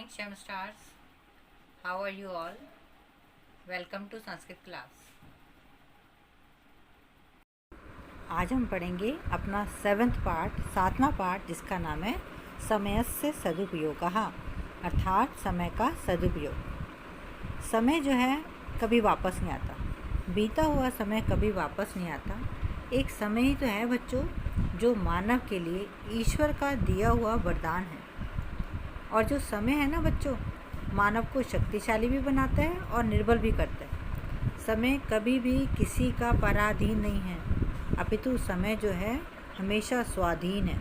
morning, Shem Stars. How are you all? Welcome to Sanskrit class. आज हम पढ़ेंगे अपना 7th पार्ट, 7वां पार्ट, जिसका नाम है समयस्य सदुपयोगः, अर्थात समय का सदुपयोग। समय जो है कभी वापस नहीं आता, बीता हुआ समय कभी वापस नहीं आता। एक समय ही तो है बच्चों जो मानव के लिए ईश्वर का दिया हुआ वरदान है। और जो समय है ना बच्चों, मानव को शक्तिशाली भी बनाता है और निर्बल भी करता है। समय कभी भी किसी का पराधीन नहीं है, अपितु समय जो है हमेशा स्वाधीन है।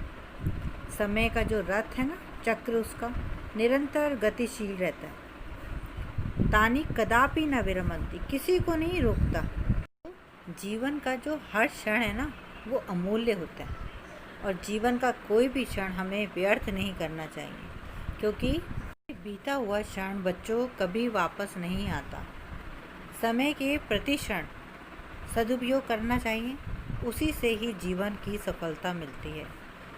समय का जो रथ है ना, चक्र, उसका निरंतर गतिशील रहता है। तानि कदापि न विरमन्ति, किसी को नहीं रोकता। जीवन का जो हर क्षण है ना, वो अमूल्य होता है और जीवन का कोई भी क्षण हमें व्यर्थ नहीं करना चाहिए, क्योंकि बीता हुआ क्षण बच्चों कभी वापस नहीं आता। समय के प्रति क्षण सदुपयोग करना चाहिए, उसी से ही जीवन की सफलता मिलती है।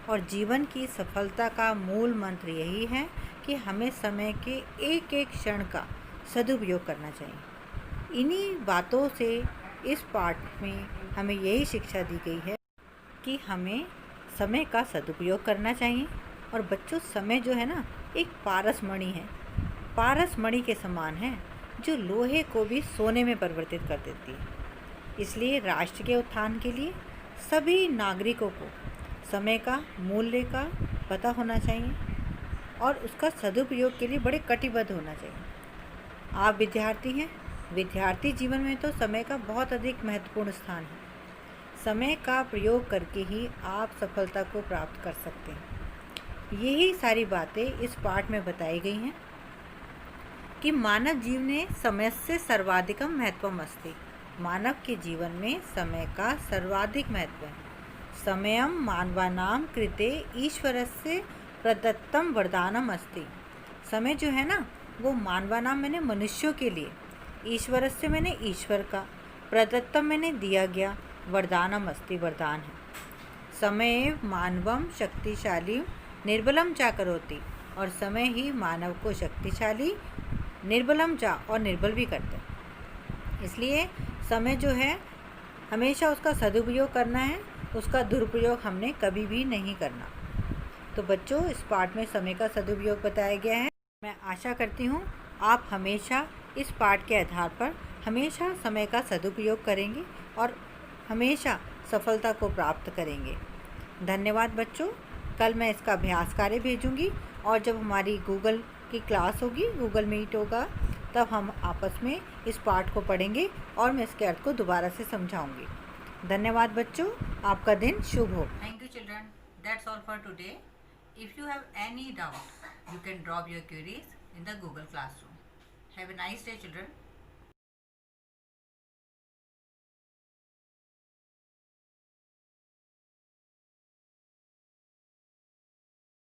और जीवन की सफलता का मूल मंत्र यही है कि हमें समय के एक एक क्षण का सदुपयोग करना चाहिए। इन्हीं बातों से इस पाठ में हमें यही शिक्षा दी गई है कि हमें समय का सदुपयोग करना चाहिए। और बच्चों, समय जो है ना एक पारसमणि है, पारसमणि के समान है, जो लोहे को भी सोने में परिवर्तित कर देती है। इसलिए राष्ट्र के उत्थान के लिए सभी नागरिकों को समय का मूल्य का पता होना चाहिए और उसका सदुपयोग के लिए बड़े कटिबद्ध होना चाहिए। आप विद्यार्थी हैं, विद्यार्थी जीवन में तो समय का बहुत अधिक महत्वपूर्ण स्थान है। समय का प्रयोग करके ही आप सफलता को प्राप्त कर सकते हैं। यही सारी बातें इस पाठ में बताई गई हैं कि मानव जीवने समयस्य सर्वाधिकं महत्वम् अस्ति। मानव के जीवन में समय का सर्वाधिक महत्व है। समयं मानवानां कृते ईश्वरस्य प्रदत्तं वरदानम् अस्ति। समय जो है ना, वो मानवानां मैंने मनुष्यों के लिए, ईश्वरस्य मैंने ईश्वर का, प्रदत्तम मैंने दिया गया, वरदानम् अस्ति वरदान है। समय मानवम शक्तिशाली निर्बलम चा करोति, और समय ही मानव को शक्तिशाली, निर्बलम चा, और निर्बल भी करता है। इसलिए समय जो है हमेशा उसका सदुपयोग करना है, उसका दुरुपयोग हमने कभी भी नहीं करना। तो बच्चों, इस पाठ में समय का सदुपयोग बताया गया है। मैं आशा करती हूँ आप हमेशा इस पाठ के आधार पर हमेशा समय का सदुपयोग करेंगे और हमेशा सफलता को प्राप्त करेंगे। धन्यवाद बच्चों। कल मैं इसका अभ्यास कार्य भेजूंगी और जब हमारी गूगल की क्लास होगी, गूगल मीट होगा, तब हम आपस में इस पाठ को पढ़ेंगे और मैं इसके अर्थ को दोबारा से समझाऊंगी। धन्यवाद बच्चों, आपका दिन शुभ हो। Thank you children, that's all for today. If you have any doubt, you can drop your queries in the Google classroom. Have a nice day children.